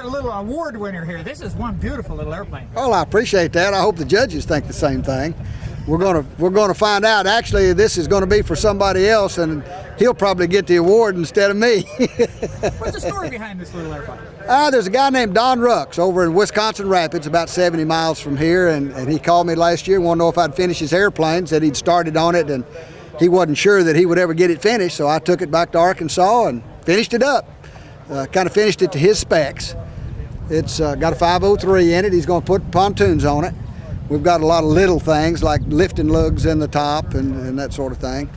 a little award winner here. This is one beautiful little airplane. Well, I appreciate that. I hope the judges think the same thing. We're gonna find out. Actually, this is going to be for somebody else, and he'll probably get the award instead of me. What's the story behind this little airplane? There's a guy named Don Rux over in Wisconsin Rapids, about 70 miles from here, and he called me last year, wanted to know if I'd finish his airplane. Said he'd started on it, and he wasn't sure that he would ever get it finished, so I took it back to Arkansas and finished it up. Kind of finished it to his specs. It's got a 503 in it. He's going to put pontoons on it. We've got a lot of little things like lifting lugs in the top and that sort of thing.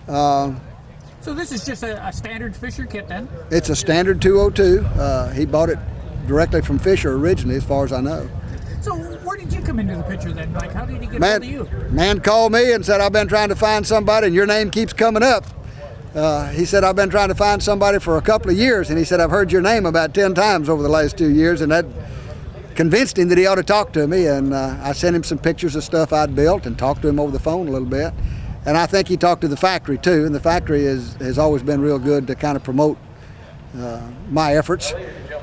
So this is just a standard Fisher kit then? It's a standard 202. He bought it directly from Fisher originally, as far as I know. So where did you come into the picture then? Like, how did he get hold of you? Man called me and said, I've been trying to find somebody, and your name keeps coming up. He said, I've been trying to find somebody for a couple of years, and he said, I've heard your name about 10 times over the last 2 years, and that convinced him that he ought to talk to me. And I sent him some pictures of stuff I'd built and talked to him over the phone a little bit. And I think he talked to the factory too, and the factory has always been real good to kind of promote my efforts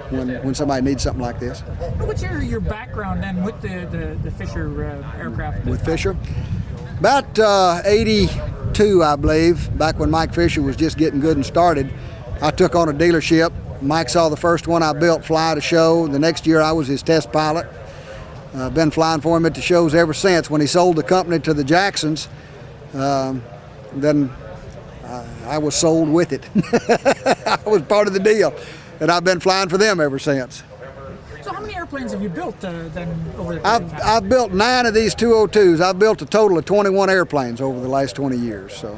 when somebody needs something like this. What's your background then with the Fisher aircraft? With Fisher? About 82, I believe, back when Mike Fisher was just getting good and started, I took on a dealership. Mike saw the first one I built fly at a show. The next year I was his test pilot. I've been flying for him at the shows ever since. When he sold the company to the Jacksons, then I was sold with it. I was part of the deal, and I've been flying for them ever since. So how many airplanes have you built then over the I've built 9 of these 202s. I've built a total of 21 airplanes over the last 20 years. So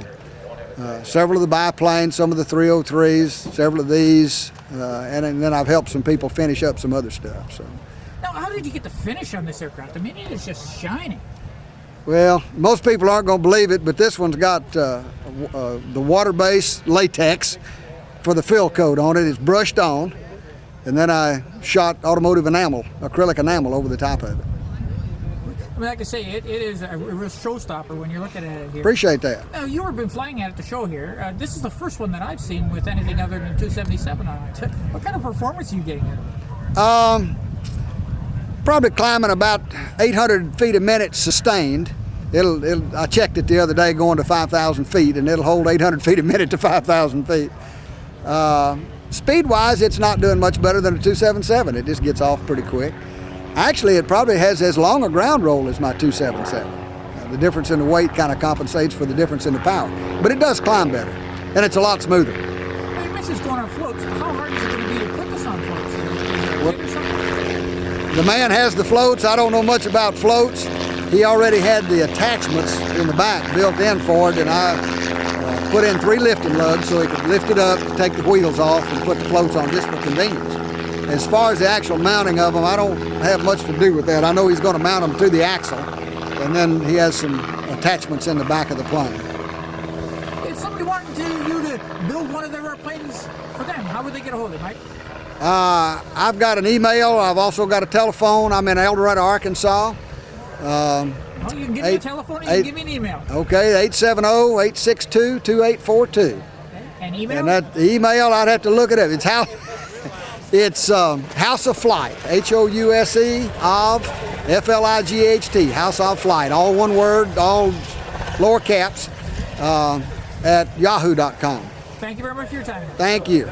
several of the biplanes, some of the 303s, several of these, and then I've helped some people finish up some other stuff. So. Now, how did you get the finish on this aircraft? I mean, it is just shining. Well, most people aren't going to believe it, but this one's got the water-based latex for the fill coat on it. It's brushed on, and then I shot automotive enamel, acrylic enamel over the top of it. I mean, like I say, it is a real showstopper when you're looking at it here. Appreciate that. Now, you've been flying at the show here. This is the first one that I've seen with anything other than 277 on it. What kind of performance are you getting out of it? Probably climbing about 800 feet a minute sustained. I checked it the other day going to 5,000 feet, and it'll hold 800 feet a minute to 5,000 feet. Speed-wise, it's not doing much better than a 277. It just gets off pretty quick. Actually, it probably has as long a ground roll as my 277. The difference in the weight kind of compensates for the difference in the power. But it does climb better, and it's a lot smoother. Well, you mentioned going on floats. How hard is it going to be to put this on floats? The man has the floats. I don't know much about floats. He already had the attachments in the back built in for it, and I put in 3 lifting lugs so he could lift it up, take the wheels off, and put the floats on just for convenience. As far as the actual mounting of them, I don't have much to do with that. I know he's going to mount them to the axle, and then he has some attachments in the back of the plane. If somebody wanted you to build one of their airplanes for them, how would they get a hold of it, Mike? I've got an email. I've also got a telephone. I'm in El Dorado, Arkansas. Well, you can give me a telephone, you can give me an email. Okay, 870-862-2842. Okay. And email? And that email, I'd have to look it up. It's House of Flight, House of Flight, House of Flight, all one word, all lower caps, at yahoo.com. Thank you very much for your time. Thank you.